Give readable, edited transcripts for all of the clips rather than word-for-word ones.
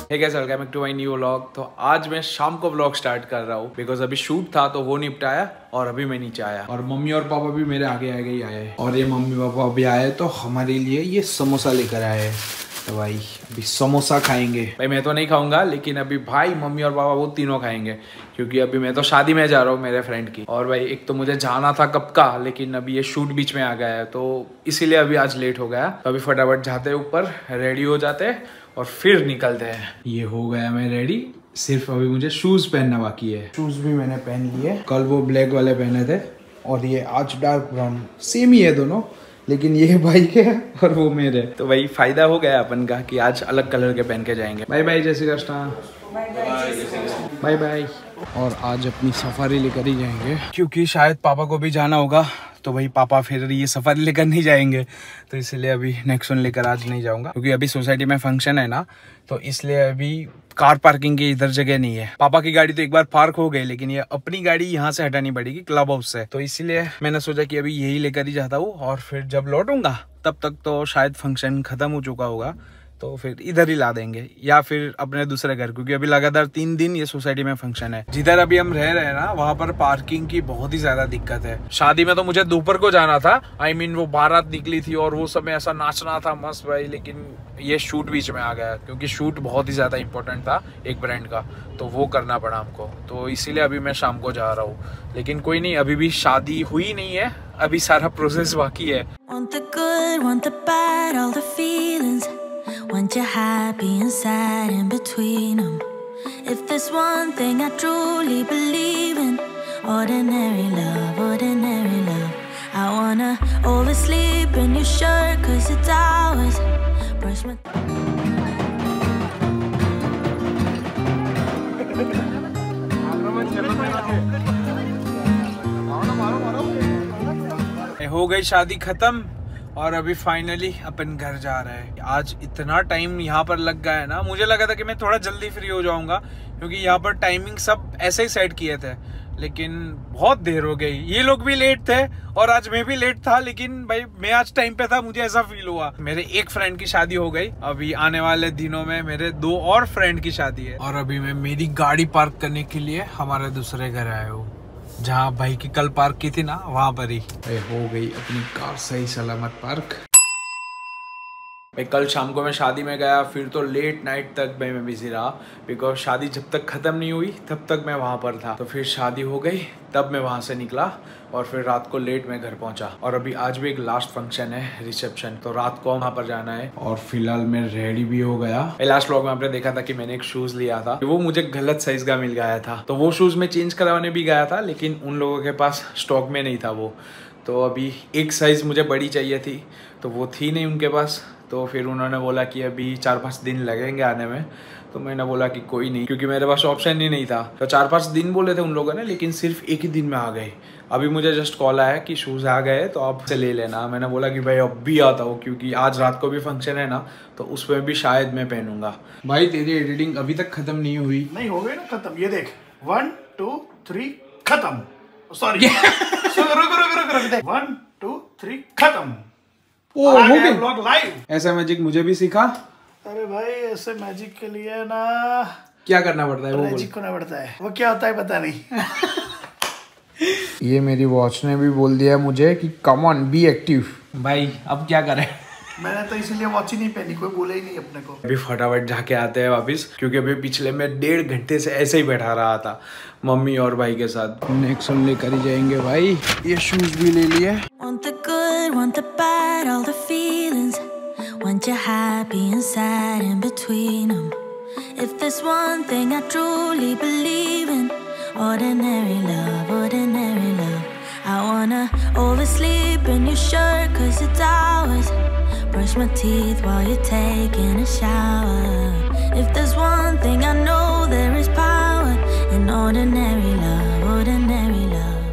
Hey guys, welcome back to my new vlog. तो आज मैं शाम को व्लॉग स्टार्ट कर रहा हूँ बिकॉज अभी शूट था तो वो निपटाया और अभी मैं नीचे आया और मम्मी और पापा भी मेरे आगे आगे ही आए और ये मम्मी पापा अभी आए तो हमारे लिए ये समोसा लेकर आए हैं। तो भाई अभी समोसा खाएंगे। भाई मैं तो नहीं खाऊंगा लेकिन अभी भाई मम्मी और पापा वो तीनों खाएंगे क्योंकि अभी मैं तो शादी में जा रहा हूँ मेरे फ्रेंड की। और भाई एक तो मुझे जाना था कब का, लेकिन अभी ये शूट बीच में आ गया है तो इसीलिए अभी आज लेट हो गया। तो अभी फटाफट जाते ऊपर, रेडी हो जाते और फिर निकलते हैं। ये हो गया मैं रेडी, सिर्फ अभी मुझे शूज पहनना बाकी है। शूज भी मैंने पहन लिए, कल वो ब्लैक वाले पहने थे और ये आज डार्क ब्राउन, सेम ही है दोनों, लेकिन ये भाई के और वो मेरे। तो भाई फायदा हो गया अपन का कि आज अलग कलर के पहन के जाएंगे। बाय बाय जय श्री कृष्णा, बाय बाय। और आज अपनी सफारी लेकर ही जाएंगे क्योंकि शायद पापा को भी जाना होगा तो भाई पापा फिर ये सफारी लेकर नहीं जाएंगे, तो इसलिए अभी नेक्स्ट वन लेकर आज नहीं जाऊंगा क्योंकि अभी सोसाइटी में फंक्शन है ना, तो इसलिए अभी कार पार्किंग की इधर जगह नहीं है। पापा की गाड़ी तो एक बार पार्क हो गई लेकिन ये अपनी गाड़ी यहाँ से हटानी पड़ेगी क्लब हाउस से, तो इसलिए मैंने सोचा कि अभी यही लेकर ही जाता हूँ और फिर जब लौटूंगा तब तक तो शायद फंक्शन खत्म हो चुका होगा तो फिर इधर ही ला देंगे या फिर अपने दूसरे घर, क्योंकि अभी लगातार 3 दिन ये सोसाइटी में फंक्शन है। जिधर अभी हम रह रहे हैं ना वहाँ पर पार्किंग की बहुत ही ज्यादा दिक्कत है। शादी में तो मुझे दोपहर को जाना था, वो बारात निकली थी और वो समय ऐसा नाचना था मस्त भाई, लेकिन ये शूट बीच में आ गया क्योंकि शूट बहुत ही ज्यादा इंपॉर्टेंट था एक ब्रांड का, तो वो करना पड़ा हमको, तो इसीलिए अभी मैं शाम को जा रहा हूँ। लेकिन कोई नहीं, अभी भी शादी हुई नहीं है, अभी सारा प्रोसेस बाकी है। Want you happy and sad in between them. If there's one thing I truly believe in, ordinary love, ordinary love. I wanna oversleep in your shirt 'cause it's ours. Brush my हो गई शादी खत्म और अभी finally अपन घर जा रहे हैं। आज इतना टाइम यहाँ पर लग गया है ना, मुझे लगा था कि मैं थोड़ा जल्दी फ्री हो जाऊंगा क्योंकि यहाँ पर टाइमिंग सब ऐसे ही सेट किए थे, लेकिन बहुत देर हो गई। ये लोग भी लेट थे और आज मैं भी लेट था, लेकिन भाई मैं आज टाइम पे था, मुझे ऐसा फील हुआ। मेरे एक फ्रेंड की शादी हो गई, अभी आने वाले दिनों में मेरे 2 और फ्रेंड की शादी है और अभी मैं मेरी गाड़ी पार्क करने के लिए हमारे दूसरे घर आया हूँ जहाँ भाई की कल पार्क की थी ना, वहां पर ही हो गई अपनी कार सही सलामत पार्क। कल शाम को मैं शादी में गया, फिर तो लेट नाइट तक मैं बिजी रहा बिकॉज शादी जब तक खत्म नहीं हुई तब तक मैं वहां पर था। तो फिर शादी हो गई तब मैं वहां से निकला और फिर रात को लेट मैं घर पहुंचा। और अभी आज भी एक लास्ट फंक्शन है, रिसेप्शन, तो रात को वहां पर जाना है। और फिलहाल मैं रेडी भी हो गया। लास्ट व्लॉग में आपने देखा था कि मैंने एक शूज लिया था, वो मुझे गलत साइज का मिल गया था, तो वो शूज मैं चेंज करवाने भी गया था लेकिन उन लोगों के पास स्टॉक में नहीं था वो, तो अभी एक साइज मुझे बड़ी चाहिए थी तो वो थी नहीं उनके पास। तो फिर उन्होंने बोला कि अभी 4-5 दिन लगेंगे आने में, तो मैंने बोला कि कोई नहीं, क्योंकि मेरे पास ऑप्शन ही नहीं था। तो 4-5 दिन बोले थे उन लोगों ने, लेकिन सिर्फ एक ही दिन में आ गए। अभी मुझे जस्ट कॉल आया कि शूज़ आ गए तो आप से ले लेना। मैंने बोला कि भाई अब भी आता हूँ क्योंकि आज रात को भी फंक्शन है ना, तो उसमें भी शायद मैं पहनूंगा। भाई तेरी एडिटिंग अभी तक खत्म नहीं हुई। नहीं हो गई ना खत्म, ये देख 1 2 3 खत्म। सॉरी रुक 1 2 3 खत्म। ओ हो गई व्लॉग लाइव। ऐसा मैजिक मुझे भी सिखा। अरे भाई ऐसे मैजिक के लिए ना क्या करना पड़ता है? वो मैजिक करना पड़ता है, वो क्या होता है पता नहीं। ये मेरी वॉच ने भी बोल दिया मुझे कि कम ऑन बी एक्टिव। भाई अब क्या करें? मैंने तो इसीलिए वॉच ही नहीं पहनी, कोई बोला ही नहीं अपने को। अभी फटाफट जाके आते हैं वापिस क्योंकि अभी पिछले में 1.5 घंटे से ऐसे ही बैठा रहा था मम्मी और भाई के साथ। नेक्स्ट वन लेकर ही जाएंगे भाई। ये शूज भी ले लिए। want the good, want the bad, all the feelings. Want you happy and sad in between them. If there's one thing I truly believe in, ordinary love, ordinary love. I wanna oversleep in your shirt 'cause it's ours. Brush my teeth while you're taking a shower. If there's one thing I know, there is power in ordinary love, ordinary love.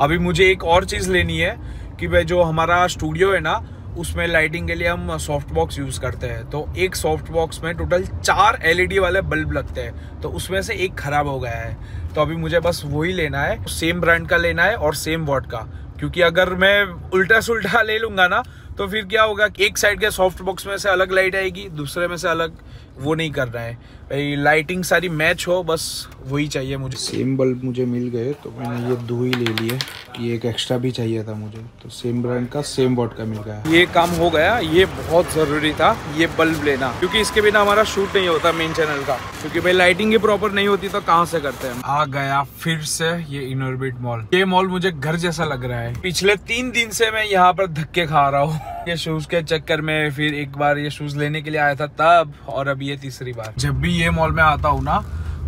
अभी मुझे एक और चीज लेनी है कि भाई जो हमारा स्टूडियो है ना उसमें लाइटिंग के लिए हम सॉफ्ट बॉक्स यूज करते हैं, तो एक सॉफ्ट बॉक्स में टोटल 4 LED वाले बल्ब लगते हैं, तो उसमें से एक खराब हो गया है। तो अभी मुझे बस वही लेना है, सेम ब्रांड का लेना है और सेम वॉट का, क्योंकि अगर मैं उल्टा सुल्टा ले लूंगा ना तो फिर क्या होगा कि एक साइड के सॉफ्ट बॉक्स में से अलग लाइट आएगी, दूसरे में से अलग, वो नहीं करना है भाई, लाइटिंग सारी मैच हो, बस वही चाहिए मुझे। सेम बल्ब मुझे मिल गए तो मैंने ये 2 ही ले लिए, कि एक एक्स्ट्रा भी चाहिए था मुझे, तो सेम ब्रांड का सेम वॉट का मिल गया। ये काम हो गया, ये बहुत जरूरी था ये बल्ब लेना, क्योंकि इसके बिना हमारा शूट नहीं होता मेन चैनल का, क्योंकि भाई लाइटिंग ही प्रॉपर नहीं होती तो कहाँ से करते हैं। आ गया फिर से ये इनऑर्बिट मॉल। ये मॉल मुझे घर जैसा लग रहा है। पिछले 3 दिन से मैं यहाँ पर धक्के खा रहा हूँ ये शूज के चक्कर में। फिर एक बार ये शूज लेने के लिए आया था तब, और अब ये तीसरी बार। जब भी ये मॉल में आता हूँ ना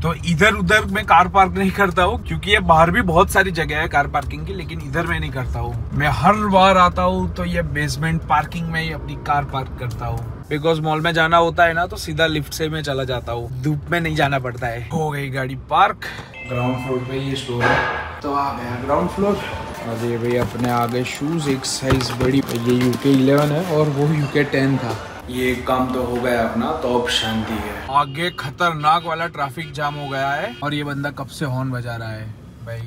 तो इधर उधर मैं कार पार्क नहीं करता हूँ, क्योंकि ये बाहर भी बहुत सारी जगह है कार पार्किंग की, लेकिन इधर मैं नहीं करता हूँ। मैं हर बार आता हूँ तो ये बेसमेंट पार्किंग में ही अपनी कार पार्क करता हूँ, बिकॉज मॉल में जाना होता है ना तो सीधा लिफ्ट से मैं चला जाता हूँ, धूप में नहीं जाना पड़ता है। हो गई गाड़ी पार्क। ग्राउंड फ्लोर पे ये स्टोर है तो आ गया ग्राउंड फ्लोर। और ये भाई अपने आ गए शूज एक साइज बड़ी। ये UK 11 है और वो UK 10 था। ये काम तो हो गया अपना, तो अब शांति है। आगे खतरनाक वाला ट्रैफिक जाम हो गया है और ये बंदा कब से हॉर्न बजा रहा है भाई।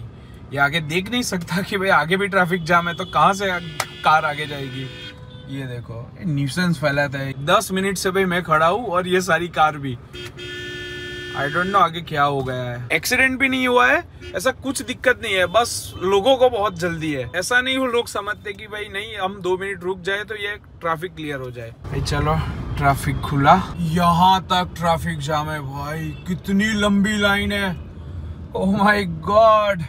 ये आगे देख नहीं सकता कि भाई आगे भी ट्रैफिक जाम है, तो कहाँ से कार आगे जाएगी। ये देखो न्यूसेंस फैलाता है। 10 मिनट से भाई मैं खड़ा हूँ और ये सारी कार भी। आई डोंट नो आगे क्या हो गया है। एक्सीडेंट भी नहीं हुआ है, ऐसा कुछ दिक्कत नहीं है, बस लोगों को बहुत जल्दी है। ऐसा नहीं हो लोग समझते कि भाई नहीं हम 2 मिनट रुक जाए तो ये ट्रैफिक क्लियर हो जाए। भाई चलो ट्रैफिक खुला, यहाँ तक ट्रैफिक जाम है भाई। कितनी लंबी लाइन है, ओह माय गॉड।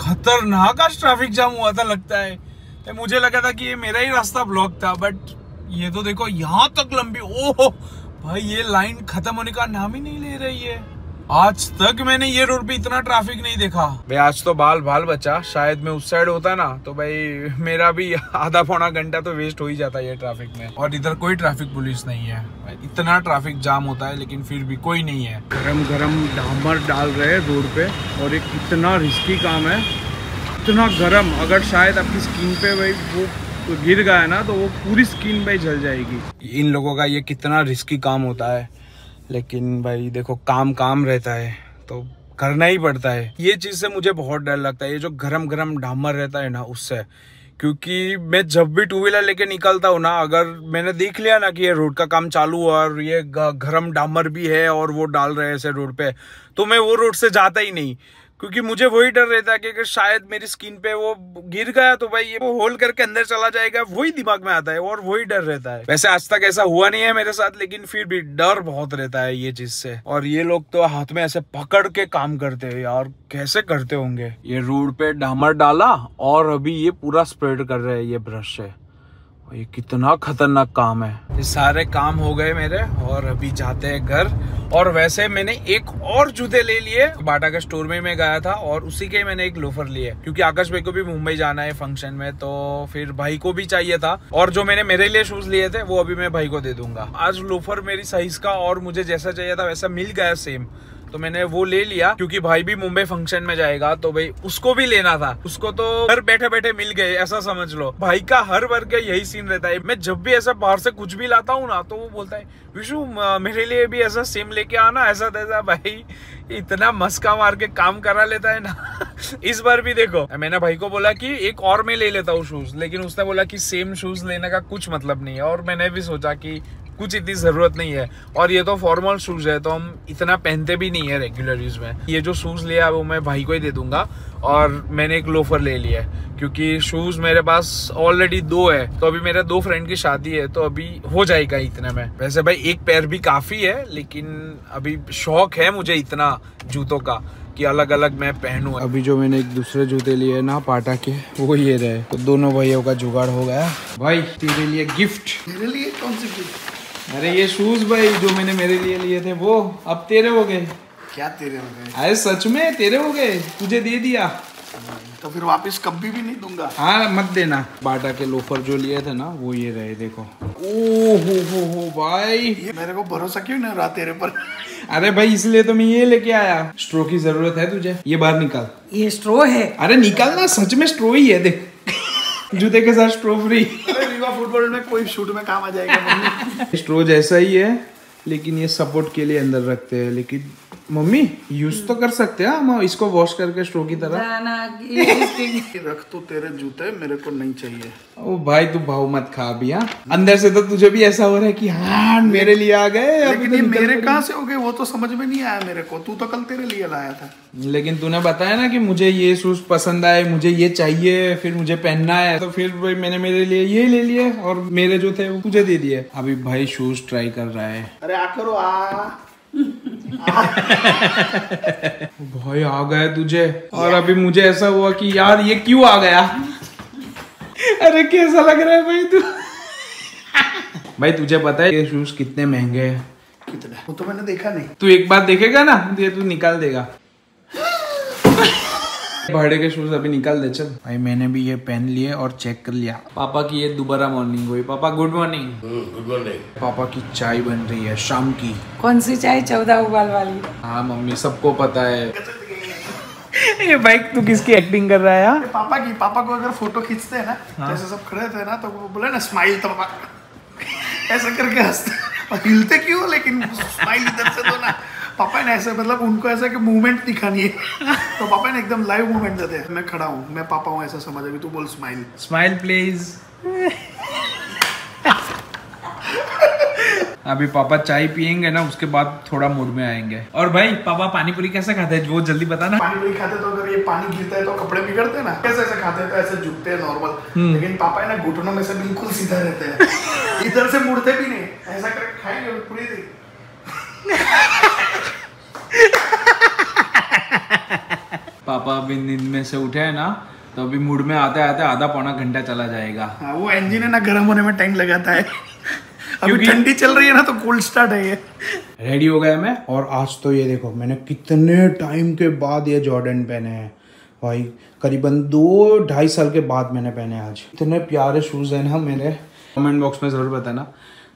खतरनाक आज ट्रैफिक जाम हुआ था लगता है। मुझे लगा था कि ये मेरा ही रास्ता ब्लॉक था, बट ये तो देखो यहाँ तक लंबी। ओह भाई ये लाइन खत्म होने का नाम ही नहीं ले रही है। आज तक मैंने ये रोड पे इतना ट्रैफिक नहीं देखा भाई। आज तो बाल बचा, शायद मैं उस साइड होता ना तो भाई मेरा भी आधा पौना घंटा तो वेस्ट हो ही जाता है ये ट्रैफिक में। और इधर कोई ट्रैफिक पुलिस नहीं है, इतना ट्रैफिक जाम होता है लेकिन फिर भी कोई नहीं है। गरम गरम डामर डाल रहे हैं रोड पे, और एक इतना रिस्की काम है, इतना गरम। अगर शायद आपकी स्किन पे भाई वो तो गिर गया ना तो वो पूरी स्किन पे जल जाएगी। इन लोगों का ये कितना रिस्की काम होता है, लेकिन भाई देखो काम रहता है तो करना ही पड़ता है। ये चीज से मुझे बहुत डर लगता है, ये जो गरम गरम डामर रहता है ना उससे। क्योंकि मैं जब भी 2 व्हीलर लेके निकलता हूँ ना, अगर मैंने देख लिया ना कि ये रोड का काम चालू हुआ और ये गरम डामर भी है और वो डाल रहे हैं ऐसे रोड पे, तो मैं वो रोड से जाता ही नहीं, क्योंकि मुझे वही डर रहता है कि अगर शायद मेरी स्किन पे वो गिर गया तो भाई ये वो होल करके अंदर चला जाएगा, वही दिमाग में आता है और वही डर रहता है। वैसे आज तक ऐसा हुआ नहीं है मेरे साथ, लेकिन फिर भी डर बहुत रहता है ये चीज से। और ये लोग तो हाथ में ऐसे पकड़ के काम करते हैं यार, कैसे करते होंगे। ये रोड पे डामर डाला और अभी ये पूरा स्प्रेड कर रहे हैं ये ब्रश से। ये कितना खतरनाक काम है। ये सारे काम हो गए मेरे और अभी जाते हैं घर। और वैसे मैंने एक और जूते ले लिए, बाटा के स्टोर में मैं गया था और उसी के मैंने एक लोफर लिए, क्योंकि आकाश भाई को भी मुंबई जाना है फंक्शन में, तो फिर भाई को भी चाहिए था। और जो मैंने मेरे लिए शूज लिए थे वो अभी मैं भाई को दे दूंगा। आज लोफर मेरी साइज का और मुझे जैसा चाहिए था वैसा मिल गया सेम, तो मैंने वो ले लिया। क्योंकि भाई भी मुंबई फंक्शन में जाएगा तो भाई उसको भी लेना था, उसको तो घर बैठे बैठे मिल गए, ऐसा समझ लो। भाई का हर बार का यही सीन रहता है, मैं जब भी ऐसा बाहर से कुछ भी लाता हूँ ना तो वो बोलता है विशु मेरे लिए भी ऐसा सेम लेके आना, ऐसा तैसा। भाई इतना मस्का मार के काम करा लेता है ना। इस बार भी देखो मैंने भाई को बोला कि एक और मैं ले लेता हूँ शूज, लेकिन उसने बोला कि सेम शूज लेने का कुछ मतलब नहीं है। और मैंने भी सोचा कि कुछ इतनी जरूरत नहीं है, और ये तो फॉर्मल शूज है तो हम इतना पहनते भी नहीं है रेगुलर यूज में। ये जो शूज लिया वो मैं भाई को ही दे दूंगा। और मैंने एक लोफर ले लिया है, क्योंकि शूज मेरे पास ऑलरेडी 2 है, तो अभी मेरे 2 फ्रेंड की शादी है तो अभी हो जाएगा इतने में। वैसे भाई एक पैर भी काफी है, लेकिन अभी शौक है मुझे इतना जूतों का कि अलग अलग मैं पहनूं। अभी जो मैंने एक दूसरे जूते लिए ना पाटा के, वो ये रहे, तो दोनों भाइयों का जुगाड़ हो गया। भाई तेरे लिए गिफ्ट। मेरे लिए कौन सी गिफ्ट? अरे ये शूज भाई जो मैंने मेरे लिए लिए थे वो अब तेरे हो गए। क्या तेरे हो गए? अरे सच में तेरे हो गए, तुझे दे दिया तो फिर वापस कभी भी नहीं दूंगा। हाँ मत देना। बाटा के लोफर जो लिए थे ना वो ये रहे, देखो। ओ हो भाई, ये मेरे को भरोसा क्यों नहीं रहा तेरे पर? अरे भाई इसलिए तो मैं ये लेके आया। स्ट्रो की जरूरत है तुझे, ये बाहर निकाल। ये स्ट्रो है? अरे निकालना, सच में स्ट्रो ही है, देख। जूते के साथ स्ट्रो फ्री। विवा फुटबॉल में कोई शूट में काम आ जाएगा। स्ट्रो जैसा ही है, लेकिन ये सपोर्ट के लिए अंदर रखते हैं, लेकिन मम्मी यूज तो कर सकते हैं हम इसको वॉश करके स्ट्रो की तरह। रख तो तेरे जूते, मेरे को नहीं चाहिए। ओ भाई तू भाव मत खा अभी। हाँ अंदर से तो तुझे भी ऐसा हो रहा है कि हाँ मेरे लिए आ गए। लेकिन ये मेरे कहाँ से हो गए वो तो समझ में नहीं आया मेरे को। तू तो कल तेरे लिए लाया था। लेकिन तूने बताया ना कि मुझे ये शूज पसंद आए, मुझे ये चाहिए, फिर मुझे पहनना है, तो फिर भाई मैंने मेरे लिए ये ले लिए और मेरे जो थे वो तुझे दे दिए। अभी भाई शूज ट्राई कर रहा है। अरे आ करो आ। भाई आ गया तुझे, और अभी मुझे ऐसा हुआ कि यार ये क्यों आ गया। अरे कैसा लग रहा है भाई तू। भाई तुझे पता है ये शूज कितने महंगे हैं? कितने? वो तो मैंने देखा नहीं। तू एक बार देखेगा ना ये तू निकाल देगा। भाड़े के शूज अभी निकाल दे चल। भाई मैंने भी ये पहन लिए और चेक कर लिया। पापा की ये दोबारा मॉर्निंग हुई। पापा गुड मॉर्निंग। Good morning. पापा की चाय बन रही है शाम की। कौन सी चाय? 14 उबाल वाली। हाँ मम्मी सबको पता है। ये भाई तू किसकी एक्टिंग कर रहा है यार? पापा की। पापा को अगर फोटो खींचते हैं ना, जैसे सब खड़े थे ना, तो वो बोले ना स्माइल, तो पापा ऐसा करके हंसते। हिलते क्यों? लेकिन स्माइल इधर से तो ना। पापा ने ऐसे मतलब उनको ऐसा कि मूवमेंट दिखानी है, तो पापा ने एकदम लाइव मूवमेंट देते हैं। मैं खड़ा हूँ, मैं पापा हूँ ऐसा समझ। अभी तू बोल स्माइल। Smile please. अभी पापा चाय पियेंगे ना, उसके बाद थोड़ा मूड में आएंगे। और भाई पापा पानी पूरी कैसे खाते हैं वो जल्दी बता ना। पानी पूरी खाते तो अगर ये पानी गिरता है तो कपड़े बिगड़ते हैं ना। कैसे ऐसे खाते हैं तो ऐसे झुकते हैं नॉर्मल। लेकिन पापा है ना घुटनों में से बिल्कुल सीधा रहते हैं, इधर से मुड़ते भी नहीं। ऐसा करके खाएंगे पूरी दिन। पापा अभी नींद में से उठे हैं ना, तो अभी मूड में आते आते आधा पौना घंटा चला जाएगा। हाँ, वो इंजन है ना गर्म होने में टाइम लगाता है। अभी ठंडी चल रही है ना तो कोल्ड स्टार्ट है ये। रेडी हो गया मैं, और आज तो ये देखो मैंने कितने टाइम के बाद ये जॉर्डन पहने हैं भाई। करीबन 2-2.5 साल के बाद मैंने पहने आज। इतने प्यारे शूज हैं ना मेरे। कमेंट बॉक्स में जरूर बताना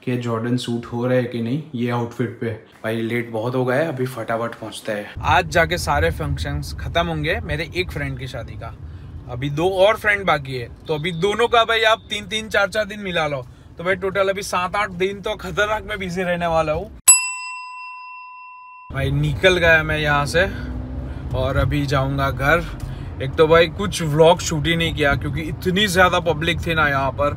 कि जॉर्डन सूट हो रहा है कि नहीं ये आउटफिट पे। भाई लेट बहुत हो गया है, अभी फटाफट पहुंचते हैं। आज जाके सारे फंक्शंस खत्म होंगे मेरे एक फ्रेंड की शादी का। अभी 2 और फ्रेंड बाकी है, तो अभी दोनों का भाई आप 3-3, 4-4 दिन मिला लो, तो भाई टोटल अभी 7-8 दिन तो खतरनाक में बिजी रहने वाला हूँ। भाई निकल गया मैं यहाँ से और अभी जाऊंगा घर। एक तो भाई कुछ व्लॉग शूट ही नहीं किया क्योंकि इतनी ज्यादा पब्लिक थी ना यहाँ पर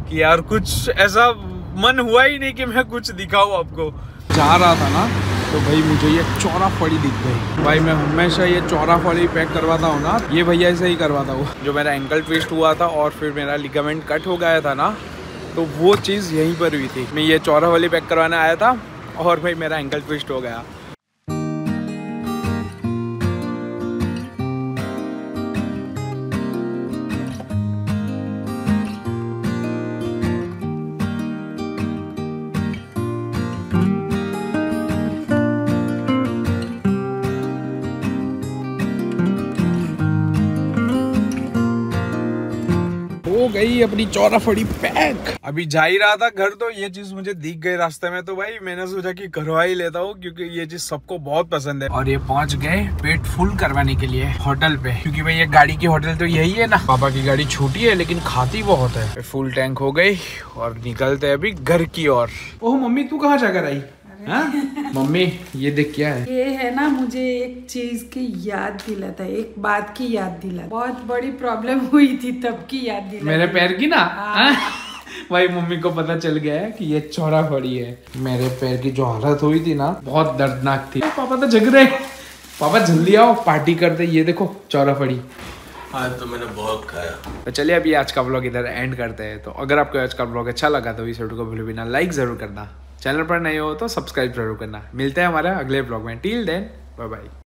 कि यार कुछ ऐसा मन हुआ ही नहीं कि मैं कुछ दिखाऊं आपको। जा रहा था ना तो भाई मुझे ये चौराफड़ी दिख गई। भाई मैं हमेशा ये चौराफड़ी पैक करवाता हूँ ना, ये भैया से ही करवाता हूँ। जो मेरा एंकल ट्विस्ट हुआ था और फिर मेरा लिगामेंट कट हो गया था ना, तो वो चीज़ यहीं पर हुई थी। मैं ये चौराफड़ी पैक करवाने आया था और भाई मेरा एंकल ट्विस्ट हो गया। हो गई अपनी चौराफड़ी पैक। अभी जा ही रहा था घर तो ये चीज मुझे दिख गई रास्ते में, तो भाई मैंने सोचा कि करवा ही लेता हूँ क्योंकि ये चीज सबको बहुत पसंद है। और ये पहुंच गए पेट फुल करवाने के लिए होटल पे, क्योंकि भाई ये गाड़ी की होटल तो यही है ना। पापा की गाड़ी छोटी है लेकिन खाती बहुत है। फुल टैंक हो गई और निकलते हैं अभी घर की ओर। ओह मम्मी तू कहाँ जाकर आई? मम्मी ये देख क्या है? ये है ना, मुझे एक चीज की याद दिलाता है, एक बात की याद दिलाता। बहुत बड़ी प्रॉब्लम हुई थी तब की याद दिलाता। मेरे पैर की ना? भाई मम्मी को पता चल गया है कि ये चौराफड़ी है। मेरे पैर की जो हालत हुई थी ना बहुत दर्दनाक थी। पापा तो जग रहे। पापा जल्दी आओ पार्टी करते। ये देखो चौराफड़ी। आज तो मैंने बहुत खाया। तो चलिए अभी आज का व्लॉग इधर एंड करते हैं। तो अगर आपको आज का व्लॉग अच्छा लगा तो इस वीडियो को भूले बिना लाइक जरूर करना। चैनल पर नए हो तो सब्सक्राइब जरूर करना। मिलते हैं हमारे अगले व्लॉग में। Till then bye bye.